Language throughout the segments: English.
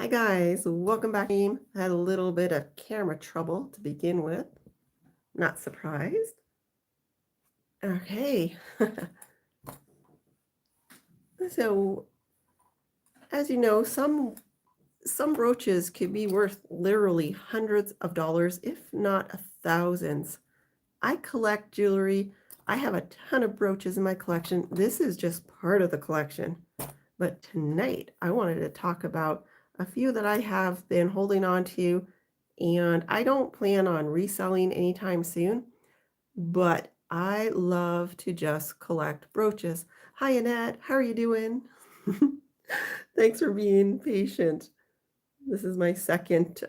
Hi guys, welcome back. I had a little bit of camera trouble to begin with. Not surprised. Okay. So, as you know, some brooches could be worth literally hundreds of dollars, if not thousands. I collect jewelry. I have a ton of brooches in my collection. This is just part of the collection. But tonight, I wanted to talk about a few that I have been holding on to, and I don't plan on reselling anytime soon, but I love to just collect brooches. Hi, Annette. How are you doing? Thanks for being patient. This is my second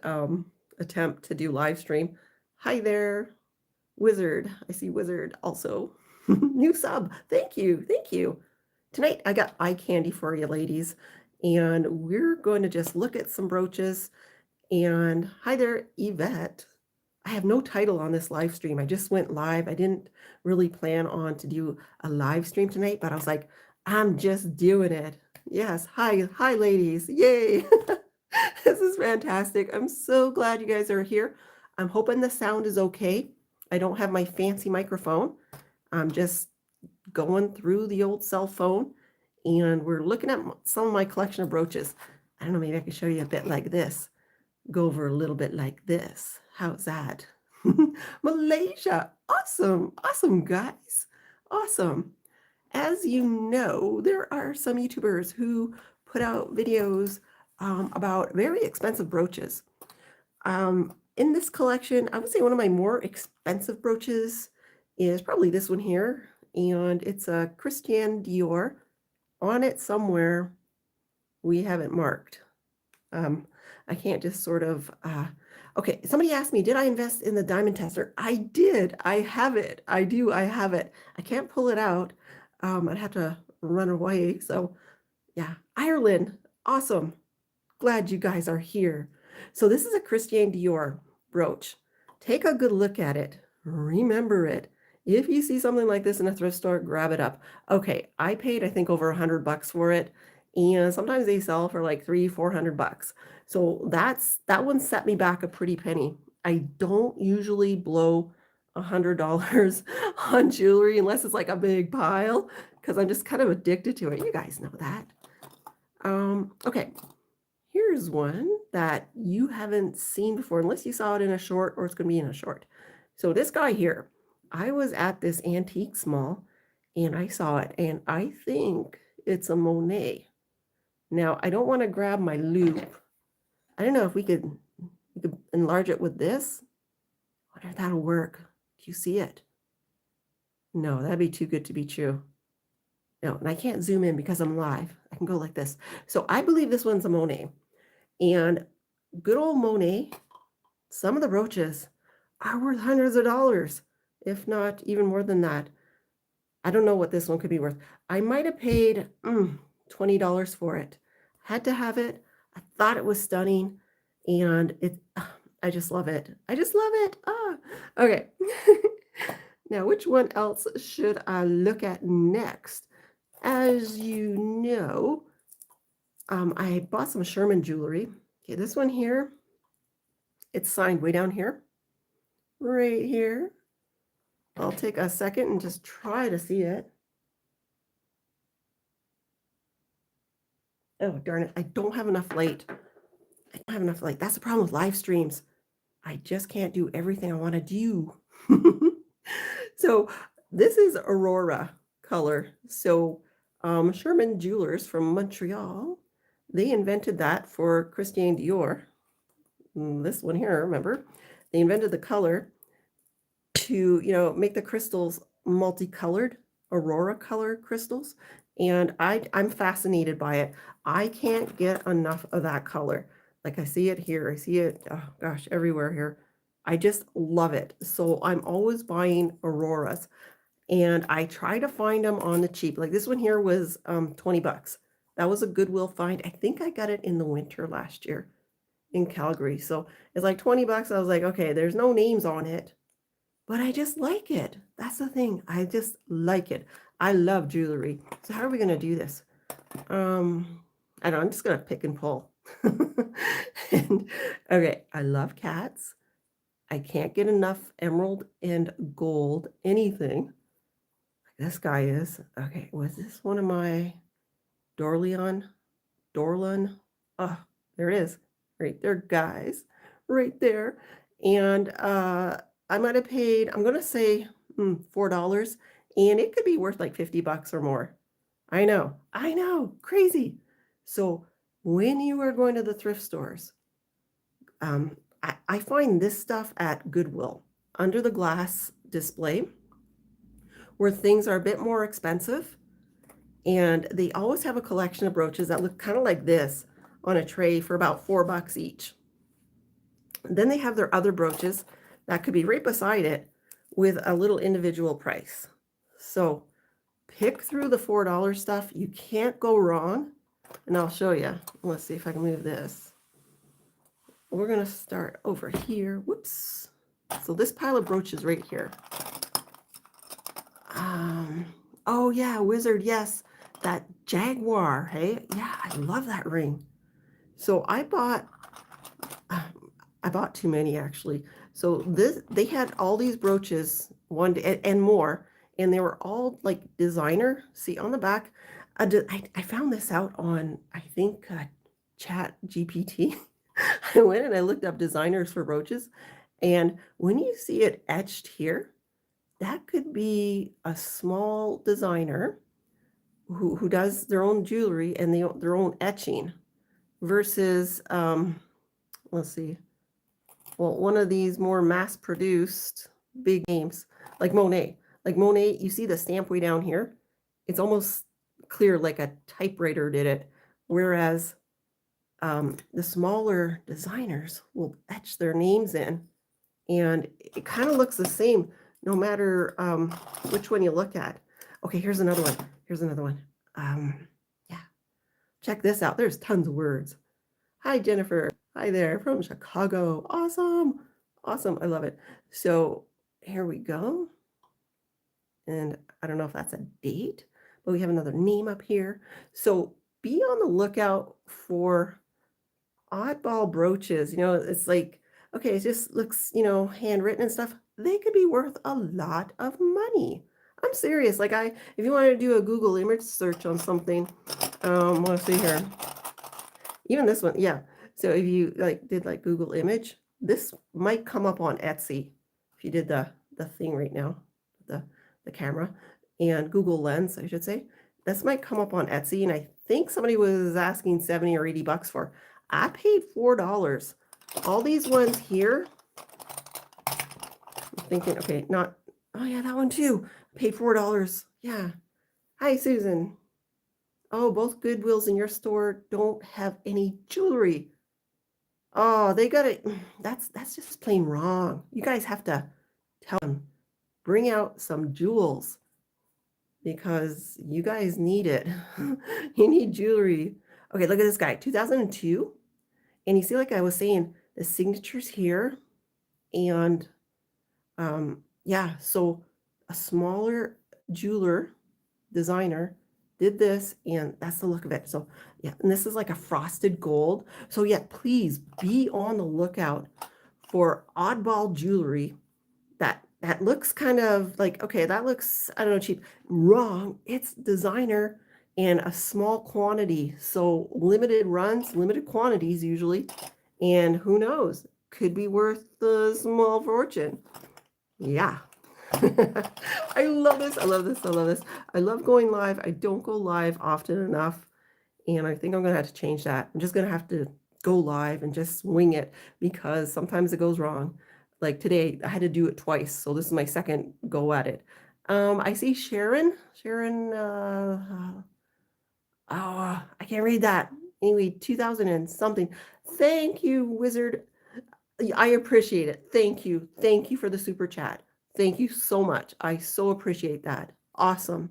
attempt to do live stream. Hi there, Wizard. I see Wizard also. New sub. Thank you. Thank you. Tonight I got eye candy for you ladies, and we're going to just look at some brooches. And hi there, Yvette. I have no title on this live stream. I just went live. I didn't really plan on to do a live stream tonight, but I was like, I'm just doing it. Yes. Hi ladies. Yay. This is fantastic. I'm so glad you guys are here. I'm hoping the sound is okay. I don't have my fancy microphone. I'm just going through the old cell phone, and we're looking at some of my collection of brooches. I don't know, maybe I can show you a bit like this. Go over a little bit like this. How's that? Malaysia. Awesome. Awesome, guys. Awesome. As you know, there are some YouTubers who put out videos about very expensive brooches. In this collection, I would say one of my more expensive brooches is probably this one here, and it's a Christian Dior. On it somewhere, we have it marked. I can't just sort of, okay, somebody asked me, did I invest in the diamond tester? I did. I have it. I do. I have it. I can't pull it out. I'd have to run away. So yeah, Ireland. Awesome. Glad you guys are here. So this is a Christian Dior brooch. Take a good look at it. Remember it. If you see something like this in a thrift store, grab it up. Okay, I paid, I think, over $100 for it. And sometimes they sell for like $300-400. So that one set me back a pretty penny. I don't usually blow $100 on jewelry unless it's like a big pile, because I'm just kind of addicted to it. You guys know that. Okay, here's one that you haven't seen before, unless you saw it in a short, or it's going to be in a short. So this guy here, I was at this antique mall and I saw it, and I think it's a Monet. Now, I don't want to grab my loop. I don't know if we could enlarge it with this. I wonder if that'll work. Do you see it? No, that'd be too good to be true. No, and I can't zoom in because I'm live. I can go like this. So I believe this one's a Monet. And good old Monet, some of the brooches are worth hundreds of dollars, if not even more than that. I don't know what this one could be worth. I might have paid $20 for it. Had to have it. I thought it was stunning, and I just love it. I just love it. Okay. Now, which one else should I look at next? As you know, I bought some Sherman jewelry. Okay, this one here, it's signed way down here, right here. I'll take a second and just try to see it. Oh, darn it. I don't have enough light. I don't have enough light. That's the problem with live streams. I just can't do everything I want to do. So this is Aurora color. So Sherman Jewelers from Montreal, they invented that for Christian Dior. This one here, remember? They invented the color to, make the crystals multicolored, Aurora color crystals. And I'm fascinated by it. I can't get enough of that color. Like I see it here. I see it, oh gosh, everywhere here. I just love it. So I'm always buying Auroras. And I try to find them on the cheap. Like this one here was $20. That was a Goodwill find. I think I got it in the winter last year in Calgary. So it's like $20. I was like, okay, there's no names on it, but I just like it. That's the thing. I just like it. I love jewelry. So how are we going to do this? I don't know, I'm just gonna pick and pull. And okay, I love cats. I can't get enough emerald and gold anything. This guy is. Okay, was this one of my Dorleon? Dorlan? Oh, there it is. Right there, guys. Right there. And I might have paid, I'm gonna say $4, and it could be worth like 50 bucks or more. I know, crazy. So when you are going to the thrift stores, I find this stuff at Goodwill under the glass display where things are a bit more expensive, and they always have a collection of brooches that look kind of like this on a tray for about $4 each. And then they have their other brooches that could be right beside it with a little individual price. So pick through the $4 stuff. You can't go wrong. And I'll show you. Let's see if I can move this. We're going to start over here. Whoops. So this pile of brooches right here. Oh yeah, Wizard, yes. That Jaguar, hey? Yeah, I love that ring. So I bought too many actually. So they had all these brooches one day and more, and they were all like designer. See on the back, I found this out on, I think, Chat GPT. I went and I looked up designers for brooches, and when you see it etched here, that could be a small designer who does their own jewelry and their own etching versus, let's see, well, one of these more mass-produced big names like Monet. Like Monet, you see the stamp way down here? It's almost clear like a typewriter did it, whereas the smaller designers will etch their names in, and it kind of looks the same no matter which one you look at. Okay, here's another one. Yeah, check this out. There's tons of words. Hi, Jennifer. Hi there from Chicago. Awesome. I love it. So here we go. And I don't know if that's a date, but we have another name up here. So be on the lookout for oddball brooches. It's like, okay, it just looks, handwritten and stuff. They could be worth a lot of money. I'm serious. Like if you wanted to do a Google image search on something, let's see here. Even this one, yeah. So if you did Google image, this might come up on Etsy. If you did the thing right now, the camera and Google Lens, I should say, this might come up on Etsy. And I think somebody was asking 70 or 80 bucks for. I paid $4. All these ones here, I'm thinking, okay, oh yeah, that one too. Paid $4. Yeah. Hi, Susan. Oh, both Goodwills in your store don't have any jewelry. Oh, they got it. That's just plain wrong. You guys have to tell them, bring out some jewels because you guys need it. You need jewelry. Okay, look at this guy, 2002. And you see, like I was saying, the signatures here. And yeah, so a smaller jeweler designer did this, and that's the look of it. So yeah, and this is like a frosted gold. So yeah, please be on the lookout for oddball jewelry that looks kind of like, okay, that looks, I don't know, cheap. Wrong. It's designer and a small quantity. So limited runs, limited quantities usually. And who knows, could be worth the small fortune. Yeah. I love this. I love going live. I don't go live often enough. And I think I'm going to have to change that. I'm just going to have to go live and just wing it because sometimes it goes wrong. Like today, I had to do it twice. So this is my second go at it. I see Sharon, oh, I can't read that. Anyway, 2000 and something. Thank you, Wizard. I appreciate it. Thank you. Thank you for the super chat. Thank you so much. I so appreciate that. Awesome.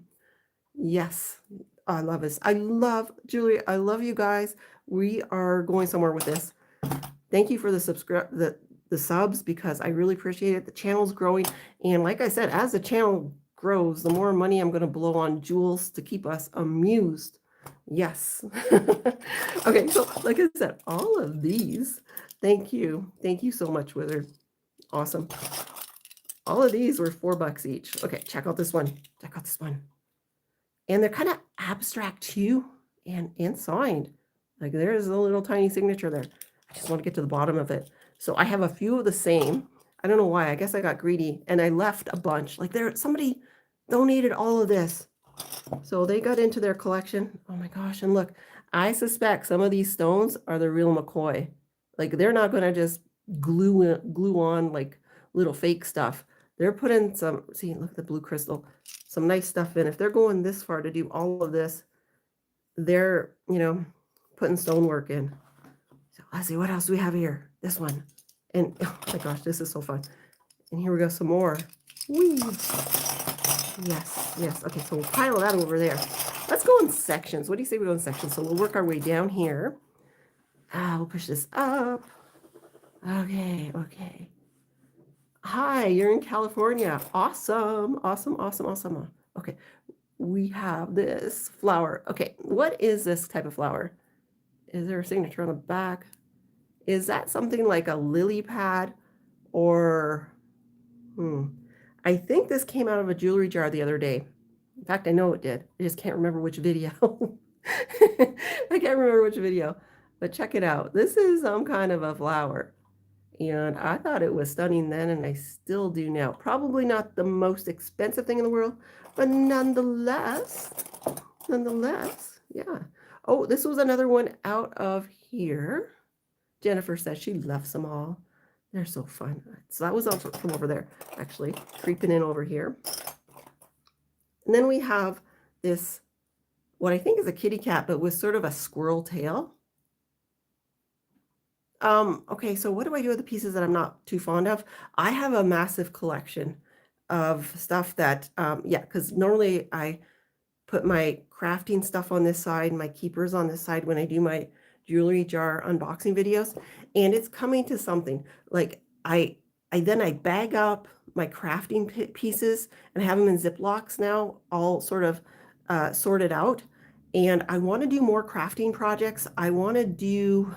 Yes, I love this. I love Julie. I love you guys. We are going somewhere with this. Thank you for the subs because I really appreciate it. The channel's growing, and like I said, as the channel grows, the more money I'm going to blow on jewels to keep us amused. Yes. Okay, so like I said, all of these, thank you. Thank you so much, Wizard. Awesome. All of these were $4 each. Okay, check out this one. Check out this one. And they're kind of abstract too, and signed. Like there's a little tiny signature there. I just want to get to the bottom of it. So I have a few of the same. I don't know why. I guess I got greedy and I left a bunch. Like somebody donated all of this. So they got into their collection. Oh my gosh. And look, I suspect some of these stones are the real McCoy. Like they're not going to just glue on like little fake stuff. They're putting some, see, look at the blue crystal, some nice stuff in. If they're going this far to do all of this, they're, putting stonework in. So let's see, what else do we have here? This one. And oh my gosh, this is so fun. And here we go, some more. Whee! Yes, yes. Okay, so we'll pile that over there. Let's go in sections. What do you say we go in sections? So we'll work our way down here. We'll push this up. Okay, okay. Hi, you're in California. Awesome, awesome, awesome, awesome. Okay, we have this flower. Okay, what is this type of flower? Is there a signature on the back? Is that something like a lily pad or, I think this came out of a jewelry jar the other day. In fact, I know it did. I just can't remember which video. I can't remember which video, but check it out. This is some kind of a flower. And I thought it was stunning then, and I still do now. Probably not the most expensive thing in the world, but nonetheless, yeah. Oh, this was another one out of here. Jennifer says she loves them all. They're so fun. So that was also from over there, actually, creeping in over here. And then we have this, what I think is a kitty cat, but with sort of a squirrel tail. Okay, so what do I do with the pieces that I'm not too fond of? I have a massive collection of stuff that, because normally I put my crafting stuff on this side, my keepers on this side when I do my jewelry jar unboxing videos, and it's coming to something. Like I bag up my crafting pieces and have them in Ziplocs now, all sort of sorted out. And I want to do more crafting projects. I want to do,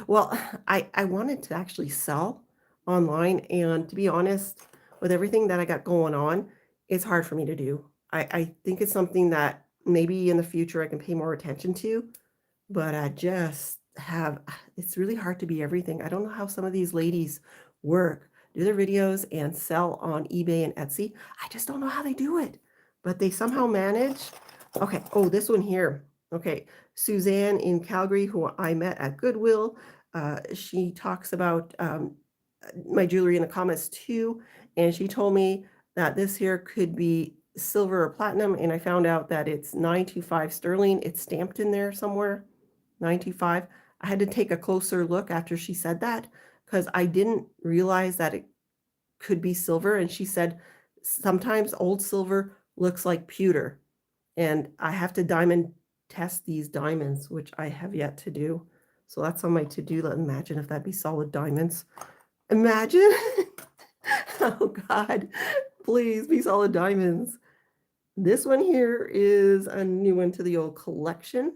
well, I wanted to actually sell online, and to be honest, with everything that I got going on, it's hard for me to do. I think it's something that maybe in the future I can pay more attention to, but I just have, it's really hard to be everything. I don't know how some of these ladies work, do their videos and sell on eBay and Etsy. I just don't know how they do it, but they somehow manage. Okay, oh, this one here. Okay, Suzanne in Calgary, who I met at Goodwill. She talks about my jewelry in the comments too, and she told me that this here could be silver or platinum, and I found out that it's 925 sterling. It's stamped in there somewhere, 925. I had to take a closer look after she said that because I didn't realize that it could be silver, and she said sometimes old silver looks like pewter, and I have to diamond test these diamonds, which I have yet to do. So that's on my to-do list. Imagine if that'd be solid diamonds. Imagine. Oh God, please be solid diamonds. This one here is a new one to the old collection.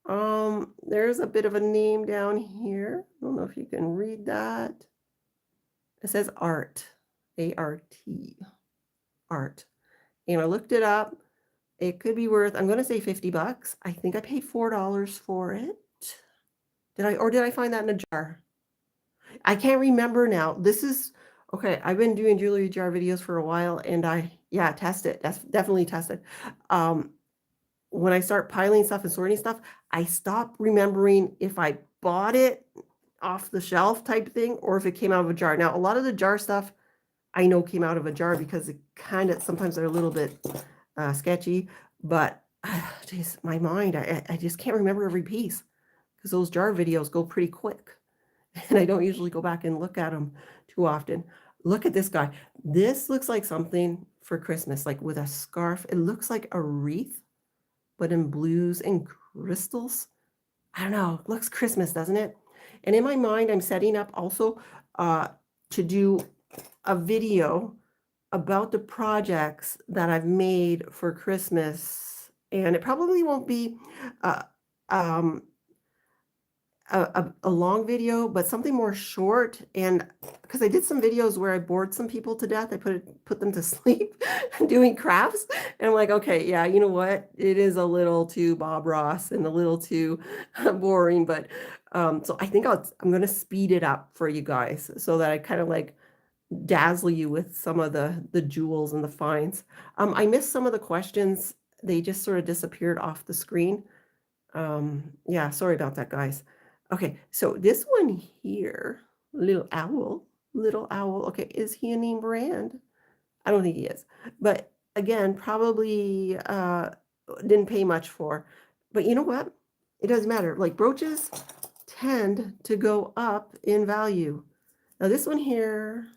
There's a bit of a name down here. I don't know if you can read that. It says art, A-R-T, art. And I looked it up. It could be worth, I'm going to say $50. I think I paid $4 for it. Did I find that in a jar? I can't remember now. This is, okay, I've been doing jewelry jar videos for a while, and test it. That's definitely tested. When I start piling stuff and sorting stuff, I stop remembering if I bought it off the shelf type thing or if it came out of a jar. Now, a lot of the jar stuff I know came out of a jar because it kind of, sometimes they're a little bit sketchy, but geez, my mind, I just can't remember every piece because those jar videos go pretty quick. And I don't usually go back and look at them too often. Look at this guy. This looks like something for Christmas, like with a scarf. It looks like a wreath, but in blues and crystals. I don't know. It looks Christmas, doesn't it? And in my mind, I'm setting up also to do a video about the projects that I've made for Christmas And it probably won't be uh, um, a long video, but something more short. And because I did some videos where I bored some people to death, I put them to sleep doing crafts. And I'm like, okay, yeah, you know what? It is a little too Bob Ross and a little too boring. But so I think I'm gonna speed it up for you guys so that I kind of like dazzle you with some of the jewels and the finds. I missed some of the questions. They just sort of disappeared off the screen. Yeah, sorry about that, guys. Okay, so this one here, little owl. Okay, is he a name brand? I don't think he is. But again, probably didn't pay much for. But you know what? It doesn't matter. Like brooches tend to go up in value. Now this one here.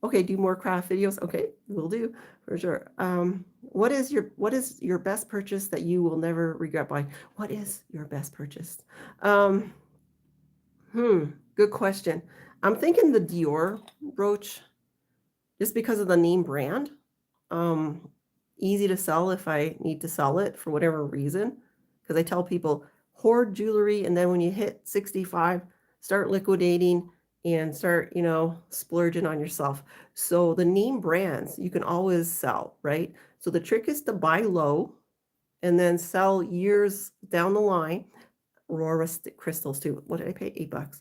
Okay, do more craft videos. Okay, will do for sure. What is your best purchase that you will never regret buying? What is your best purchase? Um, Good question. I'm thinking the Dior brooch, just because of the name brand. Um, Easy to sell if I need to sell it for whatever reason. Because I tell people hoard jewelry, and then when you hit 65, start liquidating and start, splurging on yourself. So the name brands you can always sell, right? So the trick is to buy low and then sell years down the line. Aurora crystals too. What did I pay? $8.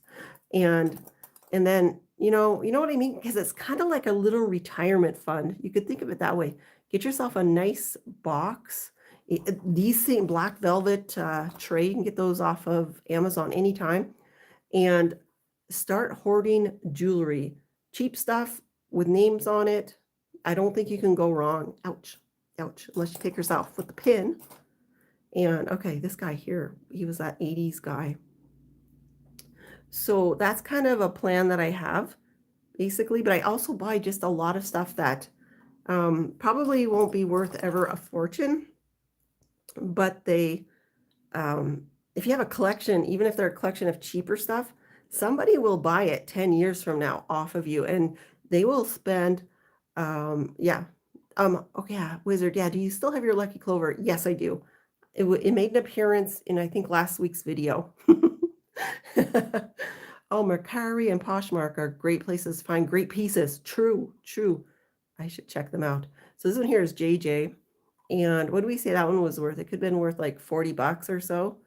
And then you know what I mean? Because it's kind of like a little retirement fund. You could think of it that way. Get yourself a nice box, a decent black velvet tray. You can get those off of Amazon anytime, and start hoarding jewelry, cheap stuff with names on it. I don't think you can go wrong. Ouch, ouch, unless you take yourself with the pin. And okay, this guy here, he was that 80s guy. So that's kind of a plan that I have, basically. But I also buy just a lot of stuff that probably won't be worth ever a fortune. But they, if you have a collection, even if they're a collection of cheaper stuff, somebody will buy it 10 years from now off of you, and they will spend, yeah. Okay, yeah, Wizard, yeah, do you still have your Lucky Clover? Yes, I do. It made an appearance in, I think, last week's video. Oh, Mercari and Poshmark are great places to find great pieces. True, true. I should check them out. So this one here is JJ. And what do we say that one was worth? It could have been worth like 40 bucks or so.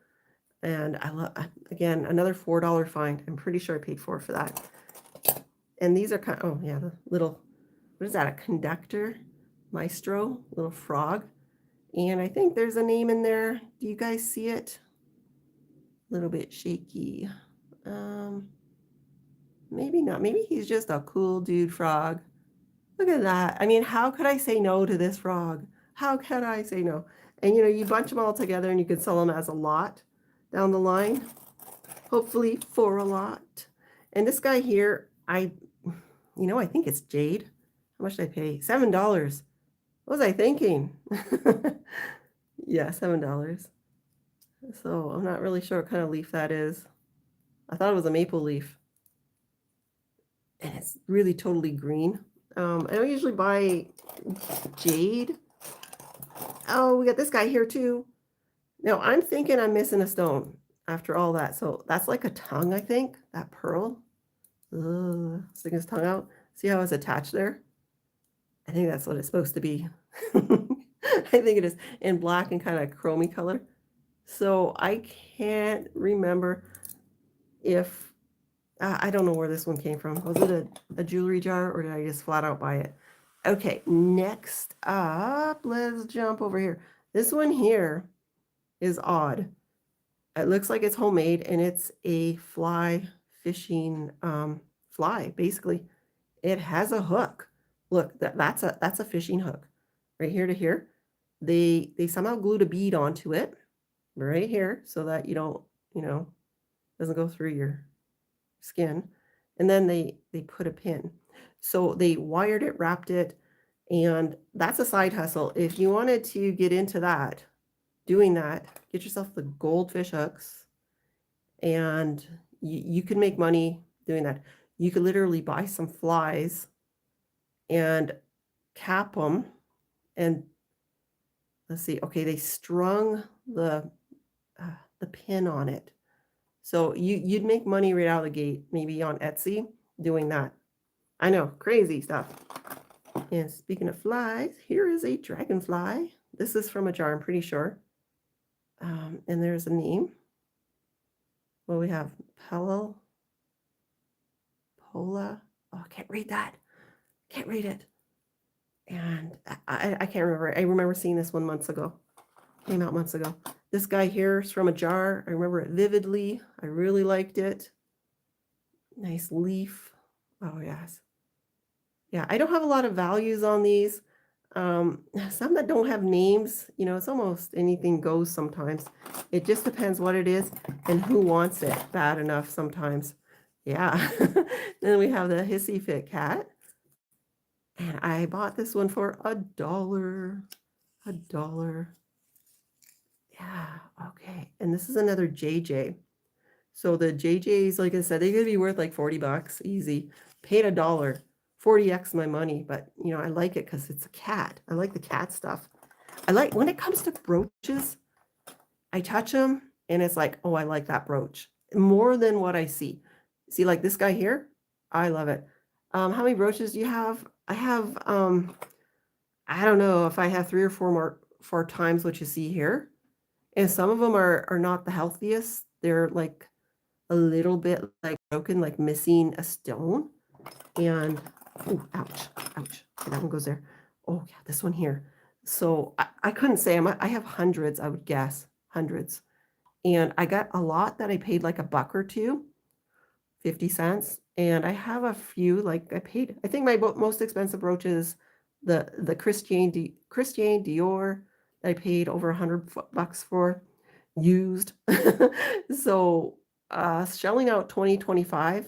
And I love, again, another $4 find. I'm pretty sure I paid for that. And these are kind of, oh yeah, the little, what is that? A conductor? Maestro? Little frog. And I think there's a name in there. Do you guys see it? A little bit shaky. Maybe not. Maybe he's just a cool dude frog. Look at that. I mean, how could I say no to this frog? How could I say no? And you bunch them all together and you can sell them as a lot down the line, hopefully for a lot. And this guy here, I think it's jade. How much did I pay? $7. What was I thinking? Yeah, $7. So I'm not really sure what kind of leaf that is. I thought it was a maple leaf. And it's really totally green. I don't usually buy jade. Oh, we got this guy here too. Now I'm thinking I'm missing a stone after all that. So that's like a tongue, I think. That pearl. Sticking his tongue out. See how it's attached there? I think that's what it's supposed to be. I think it is in black and kind of chromy color. So I can't remember if I don't know where this one came from. Was it a jewelry jar or did I just flat out buy it? Okay, next up, let's jump over here. This one here is odd. It looks like it's homemade and it's a fly fishing fly, basically. It has a hook. Look, that's a fishing hook. Right here to here. They somehow glued a bead onto it right here so that you don't, doesn't go through your skin. And then they put a pin. So they wired it, wrapped it, and that's a side hustle. If you wanted to get into that, doing that, get yourself the goldfish hooks, and you can make money doing that. You could literally buy some flies and cap them and Let's see. Okay, they strung the pin on it. So you'd make money right out of the gate, maybe on Etsy doing that. I know, crazy stuff. And speaking of flies, here is a dragonfly. This is from a jar, I'm pretty sure. And there's a name. Well, we have Pello, Pola. Oh, I can't read that. Can't read it. And I can't remember. I remember seeing this one months ago. Came out months ago. This guy here is from a jar. I remember it vividly. I really liked it. Nice leaf. Oh, yes. Yeah, I don't have a lot of values on these. Some that don't have names, it's almost anything goes sometimes. It just depends what it is and who wants it bad enough sometimes. Yeah. Then we have the Hissy Fit cat. And I bought this one for $1. $1. Yeah, okay. And this is another JJ. So the JJs, like I said, they're gonna be worth like 40 bucks, easy. Paid $1, 40x my money, but I like it because it's a cat. I like the cat stuff. I like when it comes to brooches, I touch them and it's like, oh, I like that brooch more than what I see. See, like this guy here, I love it. How many brooches do you have? I have, I don't know if I have 3 or 4 times what you see here. And some of them are not the healthiest. They're like a little bit like broken, like missing a stone. And, oh, ouch, ouch. Okay, that one goes there. Oh, yeah, this one here. So I couldn't say, I have hundreds, I would guess, hundreds. And I got a lot that I paid like $1 or $2, 50 cents. And I have a few, like I think my most expensive brooch is the Christian Dior that I paid over $100 for, used. So shelling out 20-25,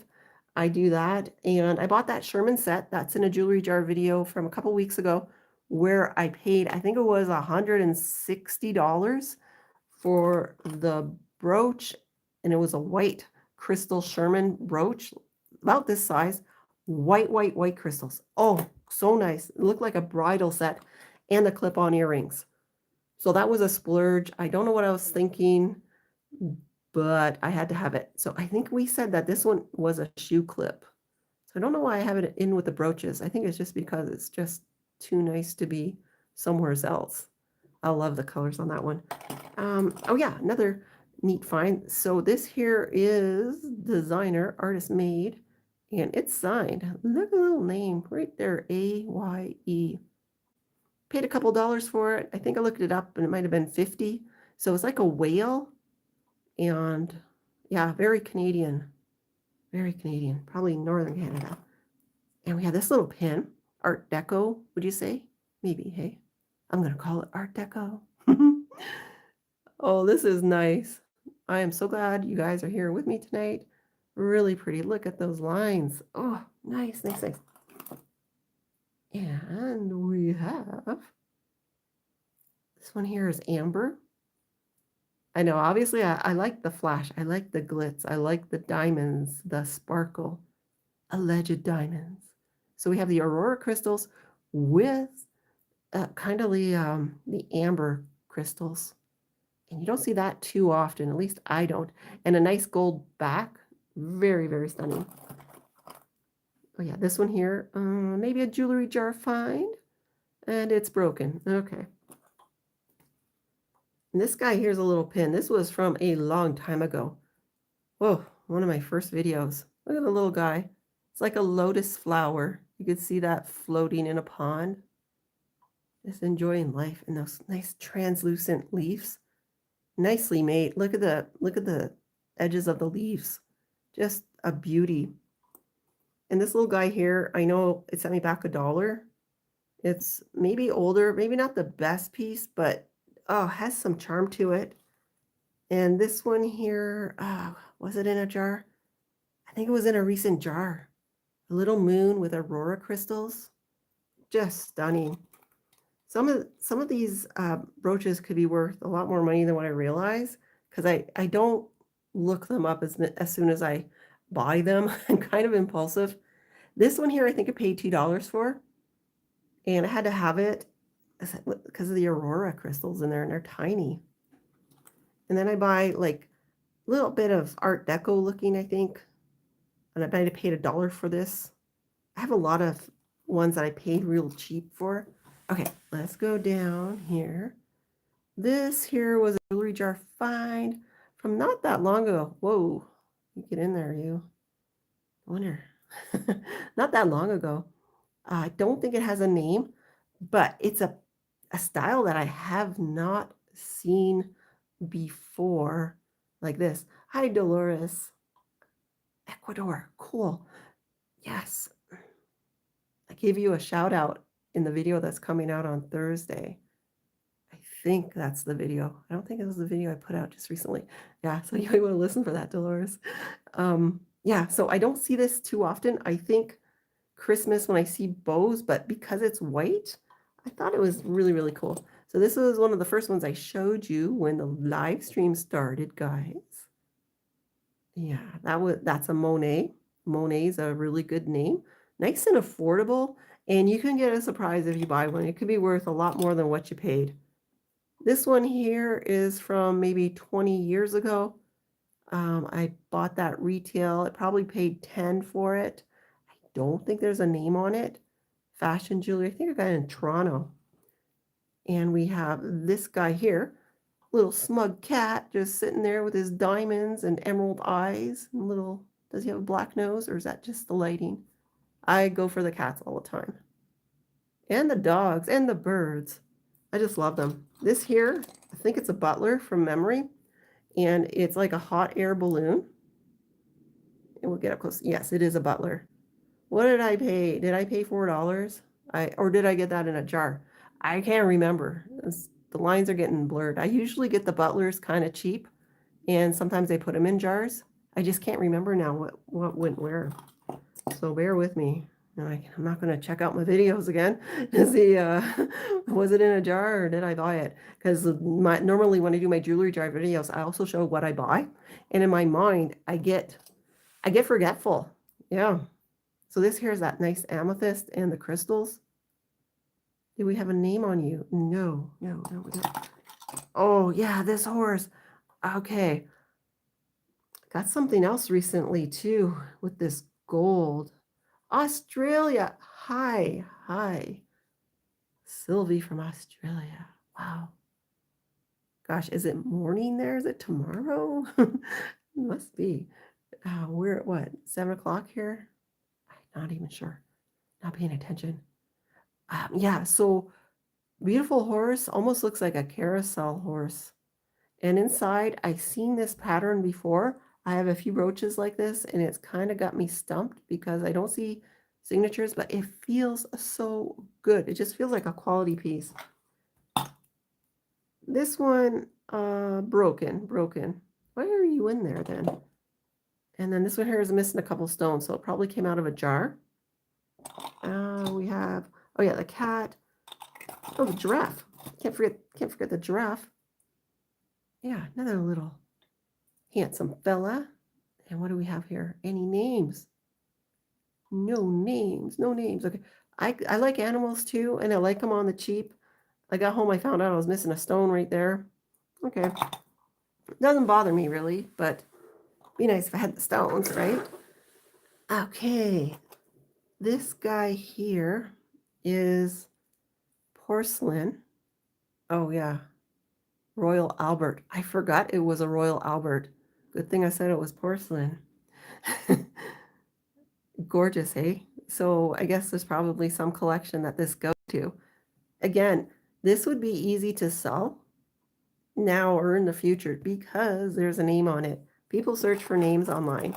I do that. And I bought that Sherman set that's in a jewelry jar video from a couple weeks ago where I paid, I think it was $160 for the brooch, and it was a white crystal Sherman brooch, about this size, white crystals. Oh, so nice. It looked like a bridal set and the clip-on earrings. So that was a splurge. I don't know what I was thinking, but I had to have it. So I think we said that this one was a shoe clip. So I don't know why I have it in with the brooches. I think it's just because it's just too nice to be somewhere else. I love the colors on that one. Oh yeah, another neat find. So this here is designer, artist made, and it's signed. Look at the little name right there, AYE. Paid a couple dollars for it. I think I looked it up and it might have been 50. So it's like a whale. And yeah, very Canadian. Very Canadian. Probably Northern Canada. And we have this little pin. Art Deco, would you say? Maybe, hey? I'm going to call it Art Deco. Oh, this is nice. I am so glad you guys are here with me tonight. Really pretty. Look at those lines. Oh, nice. And we have this one here is amber. I know, obviously, I like the flash. I like the glitz. I like the diamonds, the sparkle, alleged diamonds. So we have the Aurora crystals with kind of the amber crystals. And you don't see that too often, at least I don't. And a nice gold back. Very stunning. Oh yeah, this one here, maybe a jewelry jar find. And it's broken. Okay. And this guy here's a little pin. This was from a long time ago. Whoa, one of my first videos. Look at the little guy. It's like a lotus flower. You could see that floating in a pond. Just enjoying life in those nice translucent leaves. Nicely made. Look at the edges of the leaves. Just a beauty. And this little guy here, I know it sent me back $1. It's maybe older, maybe not the best piece, but oh, has some charm to it. And this one here, was it in a jar? I think it was in a recent jar. A little moon with aurora crystals. Just stunning. Some of these brooches could be worth a lot more money than what I realize, because I don't look them up as soon as I buy them. I'm kind of impulsive. This one here, I think I paid $2 for, and I had to have it. because of the Aurora crystals in there, and they're tiny. And then I buy like a little bit of Art Deco looking, I think. And I might have paid $1 for this. I have a lot of ones that I paid real cheap for. Okay, let's go down here. This here was a jewelry jar find from not that long ago. Whoa, you get in there, you. I wonder. Not that long ago. I don't think it has a name, but it's a style that I have not seen before like this. Hi, Dolores. Ecuador. Cool. Yes. I gave you a shout out in the video that's coming out on Thursday. I think that's the video. I don't think it was the video I put out just recently. Yeah, so you might want to listen for that, Dolores. Yeah, so I don't see this too often. I think Christmas when I see bows, but because it's white, I thought it was really, really cool. So this was one of the first ones I showed you when the live stream started, guys. Yeah, that's a Monet. Monet's a really good name. Nice and affordable, and you can get a surprise if you buy one. It could be worth a lot more than what you paid. This one here is from maybe 20 years ago. I bought that retail. I probably paid 10 for it. I don't think there's a name on it. Fashion jewelry. I think I got it in Toronto. And we have this guy here, little smug cat, just sitting there with his diamonds and emerald eyes. And little, does he have a black nose, or is that just the lighting? I go for the cats all the time. And the dogs and the birds. I just love them. This here, I think it's a Butler from memory. And it's like a hot air balloon. And we'll get up close. Yes, it is a Butler. What did I pay? Did I pay $4? Or did I get that in a jar? I can't remember. The lines are getting blurred. I usually get the Butlers kind of cheap, and sometimes they put them in jars. I just can't remember now what went where. So bear with me. I'm not going to check out my videos again to see was it in a jar or did I buy it? Because normally when I do my jewelry jar videos, I also show what I buy, and in my mind I get forgetful. Yeah. So this here is that nice amethyst and the crystals. Do we have a name on you? No, we don't. Oh yeah, this horse. Okay. Got something else recently too with this gold. Australia. Hi. Sylvie from Australia. Wow. Gosh, is it morning there? Is it tomorrow? Must be. We're at what? 7 o'clock here? I'm not even sure. Not paying attention. Yeah, so beautiful horse. Almost looks like a carousel horse. And inside, I've seen this pattern before. I have a few brooches like this, and it's kind of got me stumped because I don't see signatures, but it feels so good. It just feels like a quality piece. This one, broken. Why are you in there then? And then this one here is missing a couple stones, so it probably came out of a jar. We have, oh yeah, the cat. Oh, the giraffe. Can't forget the giraffe. Yeah, another little handsome fella. And what do we have here? Any names? No names. Okay. I like animals too, and I like them on the cheap. I got home, I found out I was missing a stone right there. Okay. Doesn't bother me really, but be nice if I had the stones, right? Okay. This guy here is porcelain. Oh yeah. Royal Albert. I forgot it was a Royal Albert. Good thing I said it was porcelain. Gorgeous, eh? So I guess there's probably some collection that this goes to. Again, this would be easy to sell now or in the future because there's a name on it. People search for names online.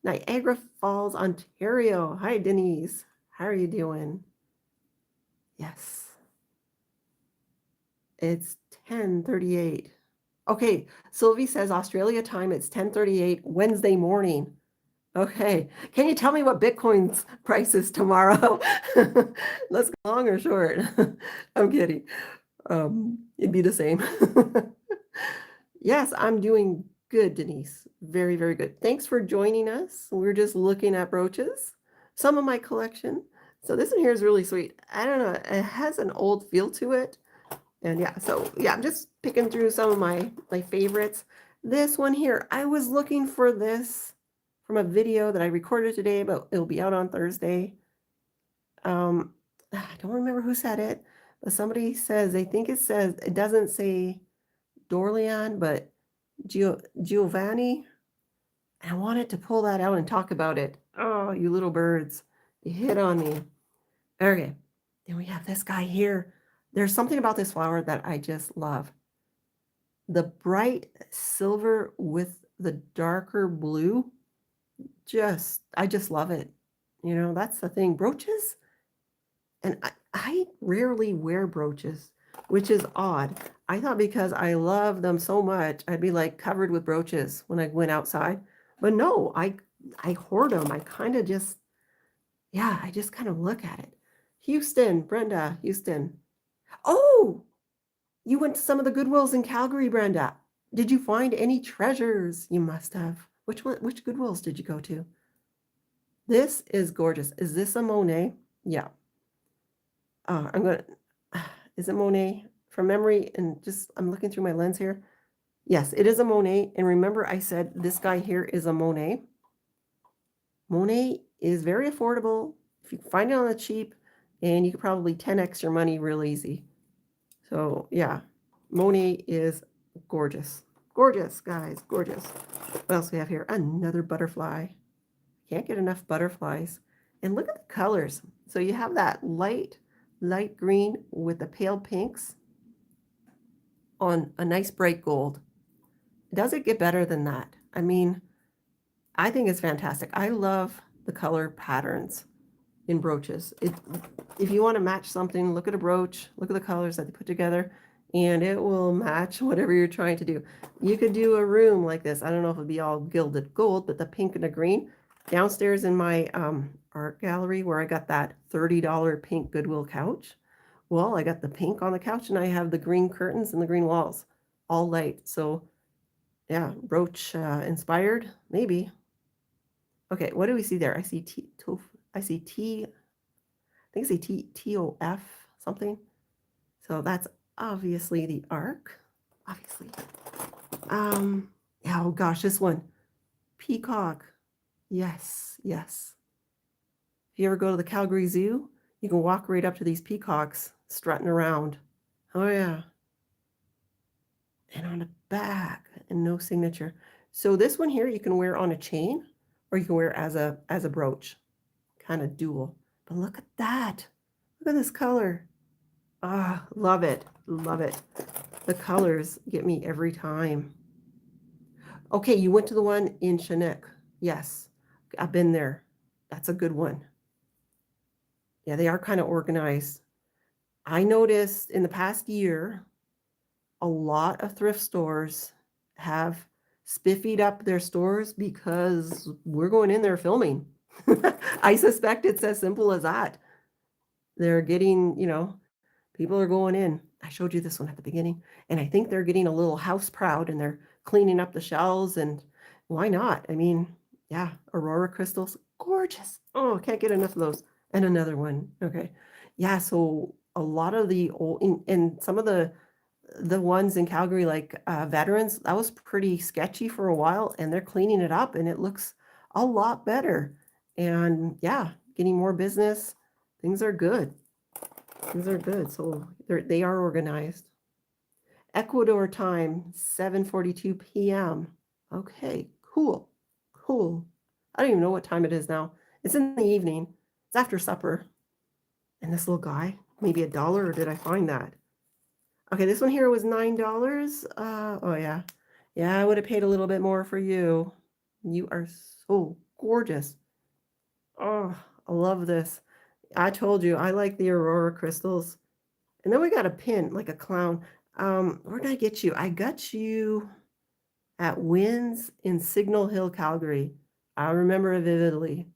Niagara Falls, Ontario. Hi, Denise. How are you doing? Yes. It's 10:38. Okay, Sylvie says Australia time, it's 10:38 Wednesday morning. Okay, can you tell me what Bitcoin's price is tomorrow? Let's go long or short. I'm kidding. It'd be the same. Yes, I'm doing good, Denise. Very, very good. Thanks for joining us. We're just looking at brooches, some of my collection, So this one here is really sweet. I don't know. It has an old feel to it. And yeah, so yeah, I'm just picking through some of my favorites. This one here, I was looking for this from a video that I recorded today, but it'll be out on Thursday. I don't remember who said it, but somebody says, they think it says, it doesn't say Dorleon, but Giovanni. I wanted to pull that out and talk about it. Oh, you little birds. You hit on me. Okay. Then we have this guy here. There's something about this flower that I just love. The bright silver with the darker blue. I just love it. You know, that's the thing. Brooches. And I rarely wear brooches, which is odd. I thought because I love them so much, I'd be like covered with brooches when I went outside. But no, I hoard them. I kind of just, yeah, I just kind of look at it. Houston, Brenda, Houston. Oh, you went to some of the Goodwills in Calgary, Brenda. Did you find any treasures? You must have. Which Goodwills did you go to? This is gorgeous. Is this a Monet? Yeah. I'm going to, is it Monet from memory? And just, I'm looking through my lens here. Yes, it is a Monet. And remember I said this guy here is a Monet. Monet is very affordable. If you find it on the cheap, and you could probably 10x your money real easy. So yeah, Monet is gorgeous. Gorgeous, guys, gorgeous. What else we have here? Another butterfly. Can't get enough butterflies. And look at the colors. So you have that light green with the pale pinks on a nice bright gold. Does it get better than that? I mean, I think it's fantastic. I love the color patterns in brooches. If you want to match something, look at a brooch, look at the colors that they put together, and it will match whatever you're trying to do. You could do a room like this. I don't know if it'd be all gilded gold, but the pink and the green. Downstairs in my art gallery where I got that $30 pink Goodwill couch. Well, I got the pink on the couch and I have the green curtains and the green walls, all light. So yeah, brooch inspired, maybe. Okay, what do we see there? I see I see T, I think it's a TOF something. So that's obviously the arc, obviously. Yeah, oh gosh, this one, peacock. Yes, yes. If you ever go to the Calgary Zoo, you can walk right up to these peacocks strutting around. Oh yeah. And on the back, and no signature. So this one here you can wear on a chain, or you can wear as a brooch, kind of dual. But look at that. Look at this color. Ah, love it. Love it. The colors get me every time. Okay, you went to the one in Chinook. Yes, I've been there. That's a good one. Yeah, they are kind of organized. I noticed in the past year, a lot of thrift stores have spiffied up their stores because we're going in there filming. I suspect it's as simple as that. They're getting, you know, people are going in. I showed you this one at the beginning, and I think they're getting a little house proud and they're cleaning up the shelves, and why not? I mean, yeah, Aurora crystals, gorgeous. Oh, can't get enough of those. And another one. Okay. Yeah, so a lot of the old and some of the ones in Calgary, like veterans, that was pretty sketchy for a while, and they're cleaning it up and it looks a lot better. And yeah, getting more business. Things are good. Things are good. So they are organized. Ecuador time, 7:42 p.m. Okay, cool. Cool. I don't even know what time it is now. It's in the evening. It's after supper. And this little guy, maybe $1, or did I find that? Okay, this one here was $9. Oh yeah. Yeah, I would have paid a little bit more for you. You are so gorgeous. Oh, I love this. I told you, I like the Aurora crystals. And then we got a pin, like a clown. Where did I get you? I got you at Winds in Signal Hill, Calgary. I remember it vividly.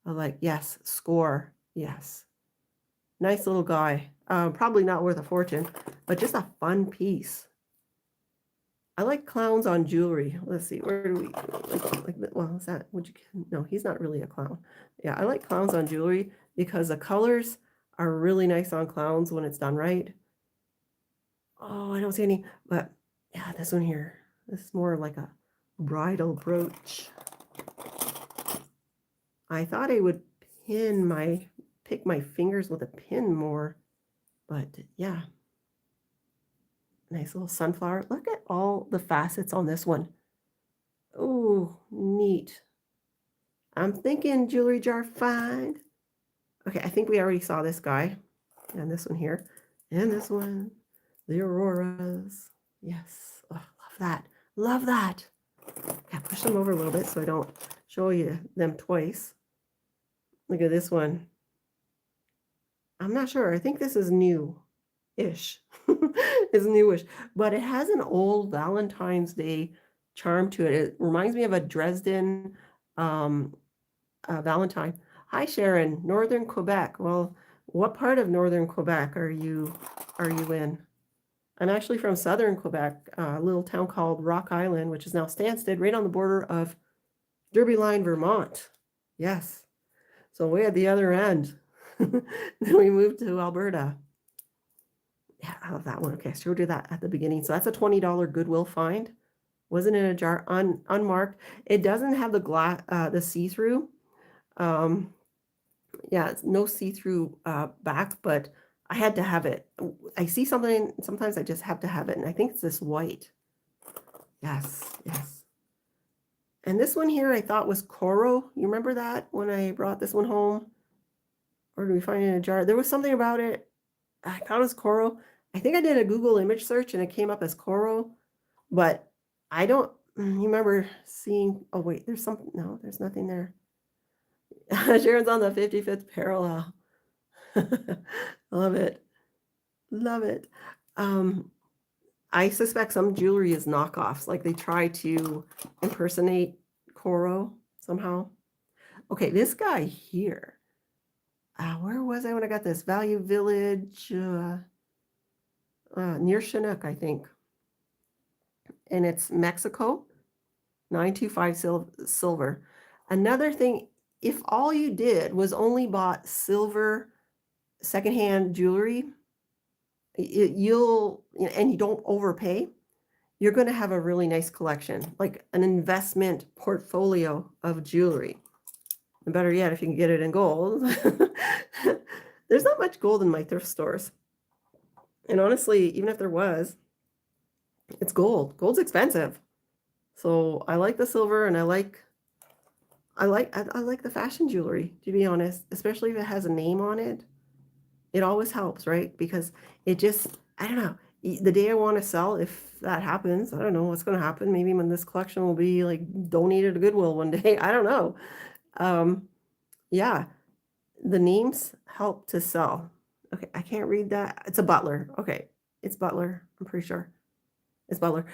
I was like, yes, score. Yes. Nice little guy. Probably not worth a fortune, but just a fun piece. I like clowns on jewelry. Let's see, where do we well, is that would you no, he's not really a clown. Yeah, I like clowns on jewelry because the colors are really nice on clowns when it's done right. Oh, I don't see any, but yeah, this one here. This is more like a bridal brooch. I thought I would pick my fingers with a pin more, but yeah, nice little sunflower. Look at all the facets on this one. Oh, neat. I'm thinking jewelry jar find. Okay, I think we already saw this guy and this one here and this one, the auroras. Yes, oh, love that. Love that. Yeah, push them over a little bit so I don't show you them twice. Look at this one. I'm not sure. I think this is new-ish. It's newish, but it has an old Valentine's Day charm to it. It reminds me of a Dresden Valentine. Hi, Sharon, Northern Quebec. Well, what part of Northern Quebec are you in? I'm actually from Southern Quebec, a little town called Rock Island, which is now Stansted, right on the border of Derby Line, Vermont. Yes. So way at the other end. Then we moved to Alberta. Yeah, I love that one. Okay, I showed you that at the beginning. So that's a $20 Goodwill find. Wasn't in a jar, unmarked. It doesn't have the glass, the see-through. Yeah, it's no see-through back, but I had to have it. I see something, sometimes I just have to have it, and I think it's this white. Yes, yes. And this one here I thought was coral. You remember that when I brought this one home? Or did we find it in a jar? There was something about it. I thought it was coral. I think I did a Google image search and it came up as coral, but I don't remember seeing, oh wait, there's something, no, there's nothing there. Sharon's on the 55th parallel. Love it. Love it. I suspect some jewelry is knockoffs, like they try to impersonate Coro somehow. Okay, this guy here. Where was I when I got this? Value Village, near Chinook, I think. And it's Mexico, 925 silver. Another thing, if all you did was only bought silver secondhand jewelry, and you don't overpay, you're going to have a really nice collection, like an investment portfolio of jewelry. And better yet, if you can get it in gold. There's not much gold in my thrift stores. And honestly, even if there was, it's gold. Gold's expensive. So I like the silver and I like the fashion jewelry, to be honest, especially if it has a name on it. It always helps, right? Because it just, I don't know, the day I want to sell, if that happens, I don't know what's going to happen. Maybe when this collection will be like donated to Goodwill one day. I don't know. Yeah, the names help to sell. Okay, I can't read that. It's a Butler. Okay, it's Butler. I'm pretty sure it's Butler.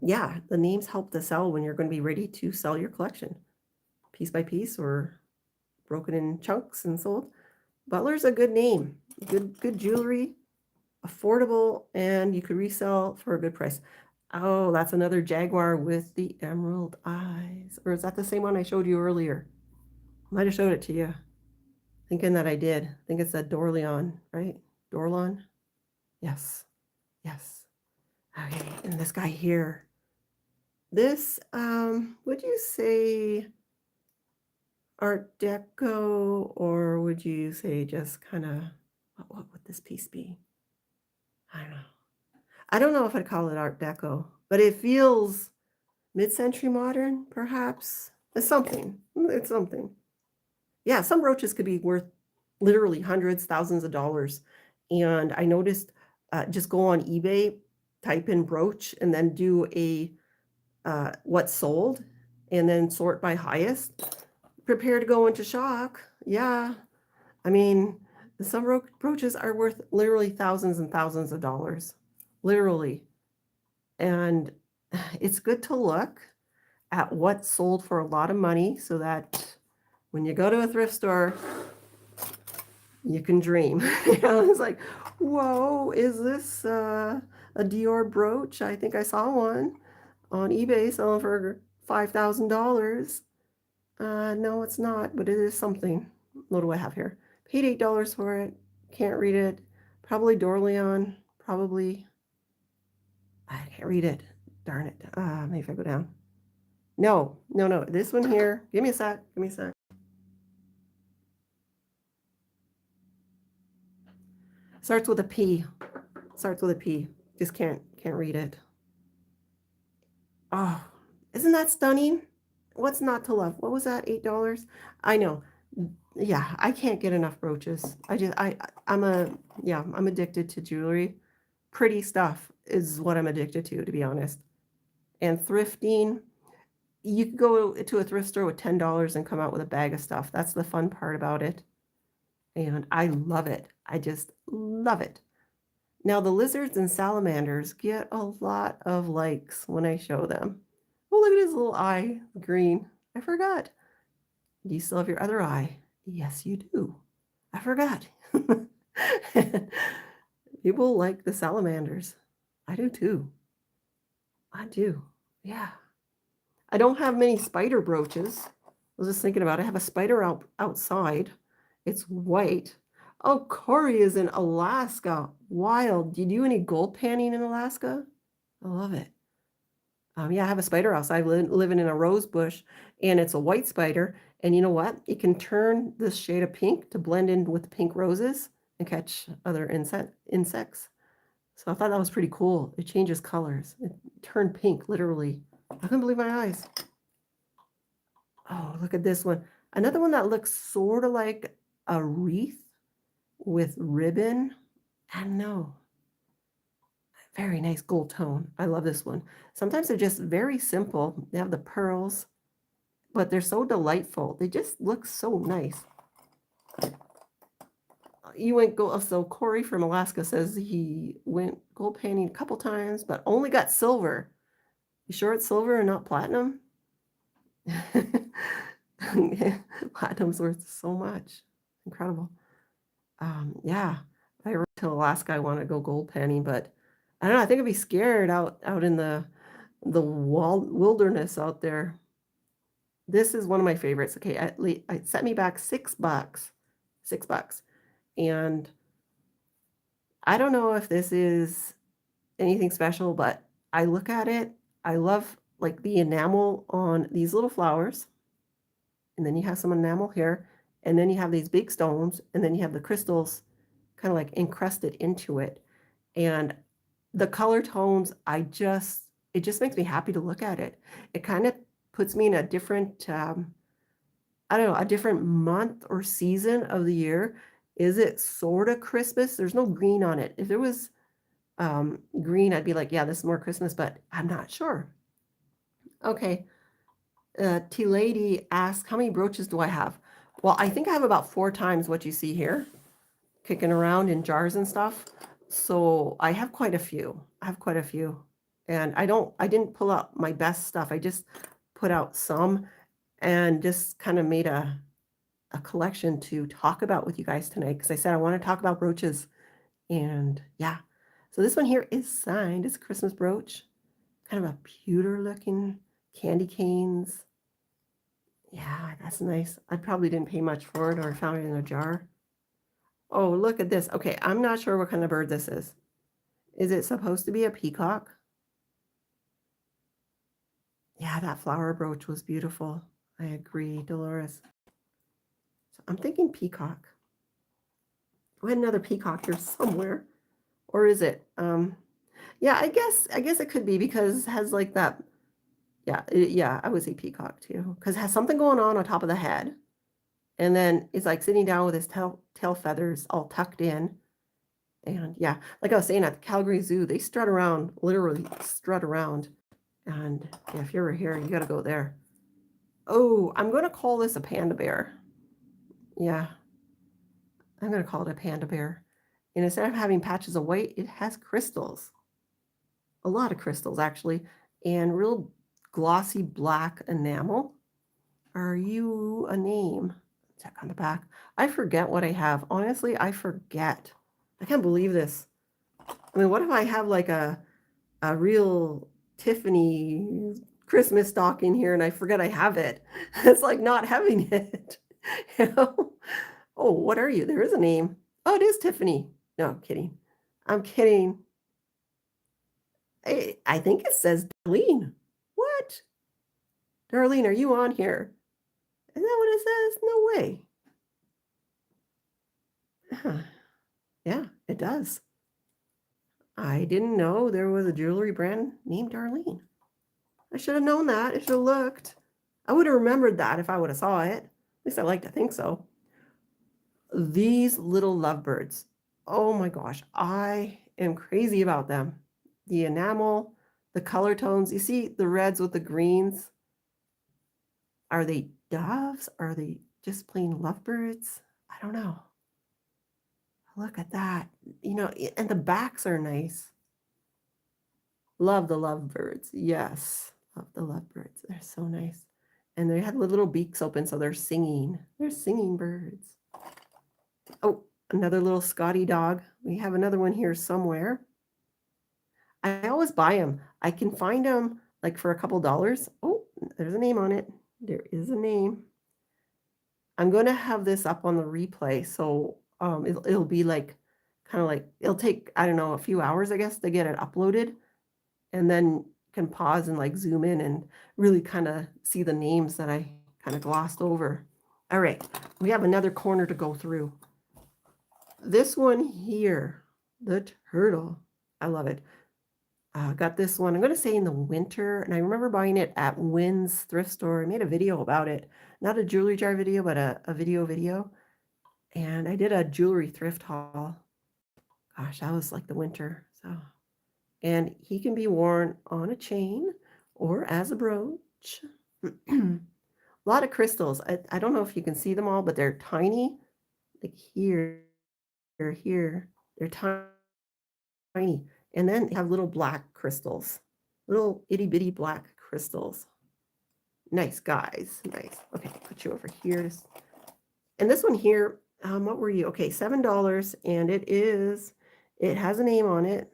Yeah, the names help to sell when you're going to be ready to sell your collection, piece by piece or broken in chunks and sold. Butler's a good name. Good jewelry, affordable, and you could resell for a good price. Oh, that's another Jaguar with the emerald eyes. Or is that the same one I showed you earlier? Might have showed it to you. Thinking that I did. I think it's a Dorleon, right? Dorlon? Yes. Yes. Okay, and this guy here. This, would you say Art Deco, or would you say just kind of, what would this piece be? I don't know. I don't know if I'd call it Art Deco, but it feels mid-century modern, perhaps. It's something. It's something. Yeah, some brooches could be worth literally hundreds, thousands of dollars. And I noticed, just go on eBay, type in brooch, and then do a what's sold, and then sort by highest. Prepare to go into shock. Yeah, I mean, some brooches are worth literally thousands and thousands of dollars, literally. And it's good to look at what's sold for a lot of money so that when you go to a thrift store, you can dream. It's like, whoa, is this a Dior brooch? I think I saw one. on eBay selling for $5,000. No, it's not, but it is something. What do I have here? Paid $8 for it. Can't read it. Probably Dorleon. Probably. I can't read it. Darn it. Maybe if I go down. No, no, no. This one here. Give me a sec. Give me a sec. Starts with a P. Starts with a P. Just can't read it. Oh, isn't that stunning? What's not to love? What was that? $8? I know. Yeah, I can't get enough brooches. I'm addicted to jewelry. Pretty stuff is what I'm addicted to be honest. And thrifting, you could go to a thrift store with $10 and come out with a bag of stuff. That's the fun part about it. And I love it. I just love it. Now, the lizards and salamanders get a lot of likes when I show them. Oh, look at his little eye, green. I forgot. Do you still have your other eye? Yes, you do. I forgot. People like the salamanders. I do too. I do. Yeah. I don't have many spider brooches. I was just thinking about it. I have a spider outside. It's white. Oh, Corey is in Alaska. Wild. Do you do any gold panning in Alaska? I love it. Yeah, I have a spider outside living in a rose bush, and it's a white spider. And you know what? It can turn this shade of pink to blend in with the pink roses and catch other insects. So I thought that was pretty cool. It changes colors. It turned pink, literally. I couldn't believe my eyes. Oh, look at this one. Another one that looks sort of like a wreath with ribbon. I don't know. Very nice gold tone. I love this one. Sometimes they're just very simple. They have the pearls, but they're so delightful. They just look so nice. You went gold. So Corey from Alaska says he went gold painting a couple times, but only got silver. You sure it's silver and not platinum? Platinum's worth so much. Incredible. Yeah, I went to Alaska. I want to go gold panning, but I don't know. I think I'd be scared out in the wilderness out there. This is one of my favorites. Okay, at least it set me back $6. $6. And I don't know if this is anything special, but I look at it. I love like the enamel on these little flowers. And then you have some enamel here. And then you have these big stones. And then you have the crystals kind of like encrusted into it. And the color tones, it just makes me happy to look at it. It kind of puts me in a different, I don't know, a different month or season of the year. Is it sort of Christmas? There's no green on it. If there was green, I'd be like, yeah, this is more Christmas, but I'm not sure. Okay. T-Lady asks, how many brooches do I have? Well, I think I have about 4 times what you see here, kicking around in jars and stuff. So I have quite a few. And I didn't pull out my best stuff. I just put out some and just kind of made a collection to talk about with you guys tonight. Because I said I want to talk about brooches. And yeah. So this one here is signed. It's a Christmas brooch. Kind of a pewter looking candy canes. Yeah, that's nice. I probably didn't pay much for it, or I found it in a jar. Oh, look at this. Okay, I'm not sure what kind of bird this is. Is it supposed to be a peacock? Yeah, that flower brooch was beautiful. I agree, Dolores. So I'm thinking peacock. We had another peacock here somewhere. Or is it? Yeah, I guess it could be because it has like that. Yeah, I would say peacock too. Because it has something going on top of the head. And then it's like sitting down with his tail feathers all tucked in. And yeah, like I was saying at the Calgary Zoo, they strut around, literally strut around. And yeah, if you're ever here, you got to go there. Oh, I'm going to call this a panda bear. Yeah, I'm going to call it a panda bear. And instead of having patches of white, it has crystals. A lot of crystals, actually. And real glossy black enamel. Are you a name? Check on the back. I forget what I have. Honestly, I forget. I can't believe this. I mean, what if I have like a real Tiffany Christmas stocking here and I forget I have it. It's like not having it. You know? Oh, what are you? There is a name. Oh, it is Tiffany. No, I'm kidding. I'm kidding. I think it says Darlene. What? Darlene, are you on here? Is that what it says? No way. Huh. Yeah, it does. I didn't know there was a jewelry brand named Darlene. I should have known that. I should have looked. I would have remembered that if I would have saw it. At least I like to think so. These little lovebirds. Oh my gosh, I am crazy about them. The enamel, the color tones. You see the reds with the greens? Are they doves? Are they just plain lovebirds? I don't know. Look at that. You know, and the backs are nice. Love the lovebirds. Yes. Love the lovebirds. They're so nice. And they have little beaks open, so they're singing. They're singing birds. Oh, another little Scotty dog. We have another one here somewhere. I always buy them. I can find them like for a couple dollars. Oh, there's a name on it. There is a name. I'm going to have this up on the replay. So it'll be like kind of like it'll take, I don't know, a few hours, I guess, to get it uploaded. And then can pause and like zoom in and really kind of see the names that I kind of glossed over. All right, we have another corner to go through. This one here, the turtle. I love it. Got this one, I'm going to say in the winter, and I remember buying it at Wynn's thrift store. I made a video about it. Not a jewelry jar video, but a video. And I did a jewelry thrift haul. Gosh, that was like the winter. So, and he can be worn on a chain or as a brooch. A lot of crystals. I don't know if you can see them all, but they're tiny. Like here. They're tiny. And then they have little black crystals, little itty bitty black crystals. Nice, guys. Nice. Okay, put you over here. And this one here, what were you? Okay, $7. And it has a name on it.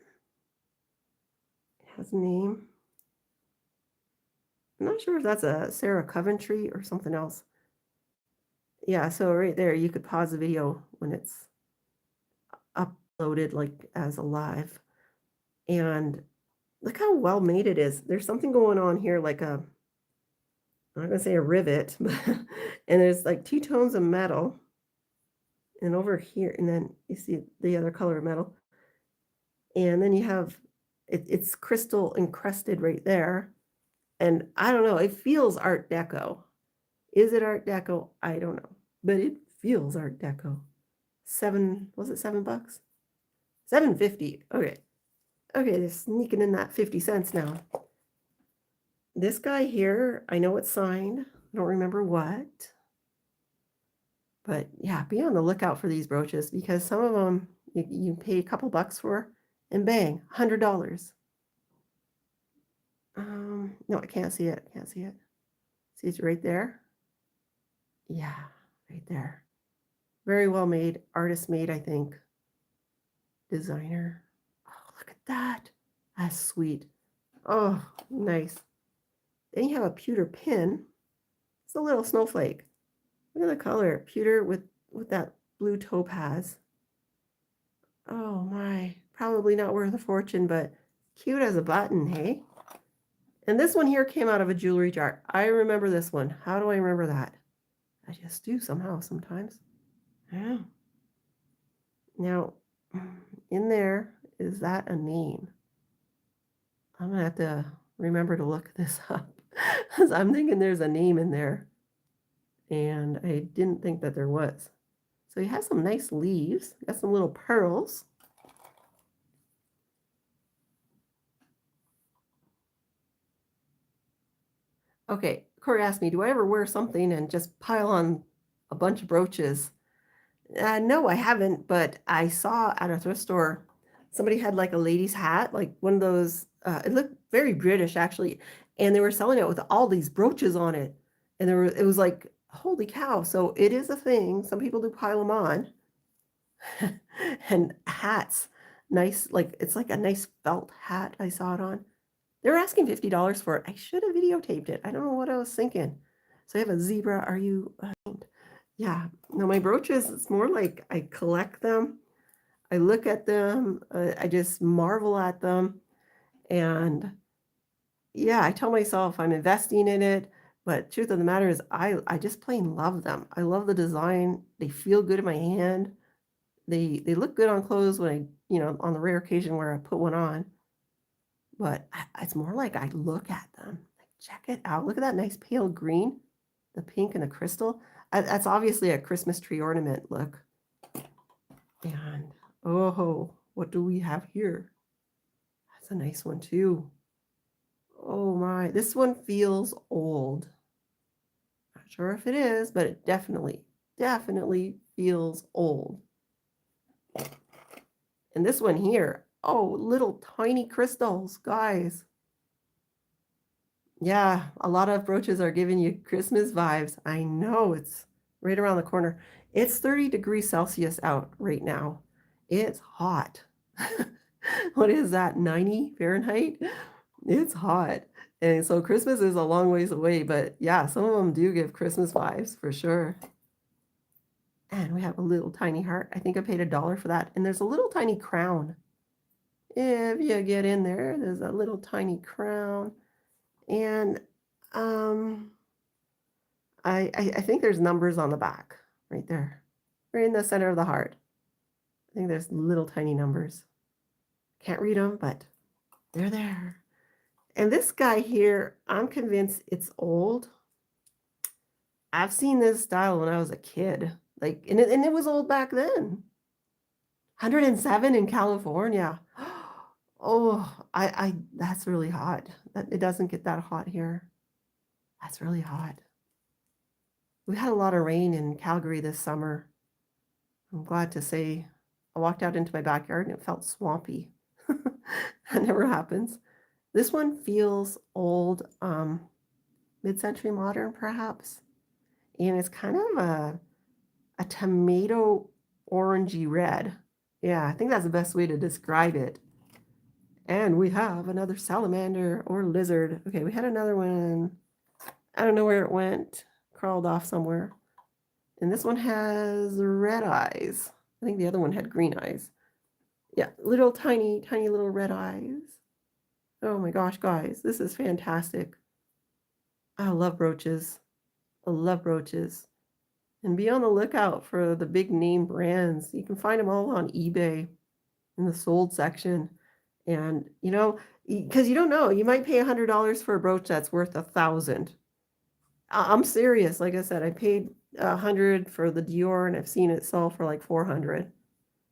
It has a name. I'm not sure if that's a Sarah Coventry or something else. Yeah, so right there, you could pause the video when it's uploaded like as a live. And look how well made it is. There's something going on here like I'm not gonna say a rivet, but and there's like two tones of metal. And over here, and then you see the other color of metal. And then you have it's crystal encrusted right there. And I don't know, it feels Art Deco. Is it Art Deco? I don't know. But it feels Art Deco. Was it $7? $7.50. Okay. Okay, they're sneaking in that 50 cents now. This guy here, I know it's signed. I don't remember what. But yeah, be on the lookout for these brooches because some of them you pay a couple bucks for and bang, $100. No, I can't see it. Can't see it. See it's right there. Yeah, right there. Very well made. Artist made, I think. Designer. Oh, look at that. That's sweet. Oh, nice. Then you have a pewter pin. It's a little snowflake. Look at the color. Pewter with that blue topaz. Oh my. Probably not worth a fortune, but cute as a button, hey? And this one here came out of a jewelry jar. I remember this one. How do I remember that? I just do somehow sometimes. Yeah. Now, in there, is that a name? I'm going to have to remember to look this up because I'm thinking there's a name in there. And I didn't think that there was. So he has some nice leaves. Got some little pearls. Okay, Corey asked me, do I ever wear something and just pile on a bunch of brooches? No, I haven't, but I saw at a thrift store, somebody had like a lady's hat, like one of those, it looked very British actually, and they were selling it with all these brooches on it. And it was like, holy cow. So it is a thing. Some people do pile them on. And hats, nice, like it's like a nice felt hat I saw it on. They were asking $50 for it. I should have videotaped it. I don't know what I was thinking. So I have a zebra. Are you? Yeah. No, my brooches, it's more like I collect them. I look at them. I just marvel at them. And yeah, I tell myself I'm investing in it. But truth of the matter is, I just plain love them. I love the design. They feel good in my hand. They look good on clothes when I, on the rare occasion where I put one on. But it's more like I look at them. Like, check it out. Look at that nice pale green, the pink and the crystal. That's obviously a Christmas tree ornament look. And oh, what do we have here? That's a nice one too. Oh my, this one feels old. Not sure if it is, but it definitely feels old. And this one here, oh, little tiny crystals, guys. Yeah, a lot of brooches are giving you Christmas vibes. I know it's right around the corner. It's 30 degrees Celsius out right now. It's hot. What is that, 90 Fahrenheit? It's hot. And so Christmas is a long ways away, but yeah, some of them do give Christmas vibes for sure. And we have a little tiny heart. I think I paid $1 for that. And there's a little tiny crown. If you get in there, there's a little tiny crown. And um, I think there's numbers on the back right there, right in the center of the heart. I think there's little tiny numbers. Can't read them, but they're there. And this guy here, I'm convinced it's old. I've seen this style when I was a kid, like, and it was old back then. 107 in California. Oh, that's really hot. It doesn't get that hot here. That's really hot. We had a lot of rain in Calgary this summer. I'm glad to say I walked out into my backyard and it felt swampy. That never happens. This one feels old, mid-century modern perhaps. And it's kind of a tomato orangey red. Yeah, I think that's the best way to describe it. And we have another salamander or lizard. Okay, we had another one. I don't know where it went. Crawled off somewhere. And this one has red eyes. I think the other one had green eyes. Yeah, little tiny little red eyes. Oh my gosh, guys, this is fantastic. I love brooches. I love brooches. And be on the lookout for the big name brands. You can find them all on eBay in the sold section. And, because you don't know, you might pay $100 for a brooch that's worth 1,000. I'm serious. Like I said, I paid 100 for the Dior, and I've seen it sell for like 400.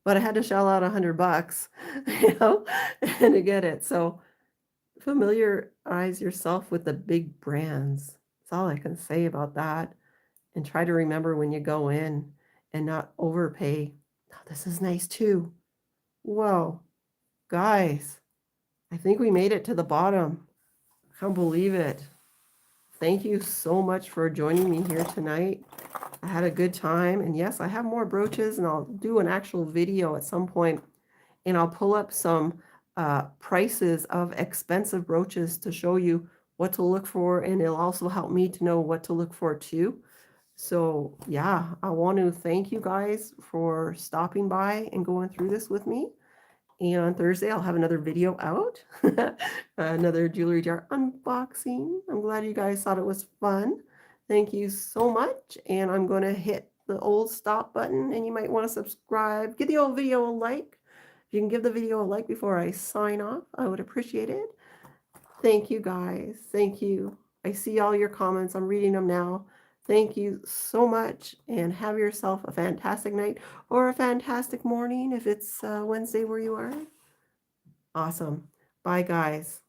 But I had to shell out $100, and to get it. So familiarize yourself with the big brands. That's all I can say about that. And try to remember when you go in and not overpay. Oh, this is nice too. Whoa, guys, I think we made it to the bottom. I can't believe it. Thank you so much for joining me here tonight. I had a good time. And yes, I have more brooches and I'll do an actual video at some point. And I'll pull up some prices of expensive brooches to show you what to look for. And it'll also help me to know what to look for too. So yeah, I want to thank you guys for stopping by and going through this with me. And on Thursday, I'll have another video out, another jewelry jar unboxing. I'm glad you guys thought it was fun. Thank you so much. And I'm going to hit the old stop button and you might want to subscribe. Give the old video a like. If you can give the video a like before I sign off, I would appreciate it. Thank you guys. Thank you. I see all your comments. I'm reading them now. Thank you so much and have yourself a fantastic night or a fantastic morning if it's Wednesday where you are. Awesome. Bye, guys.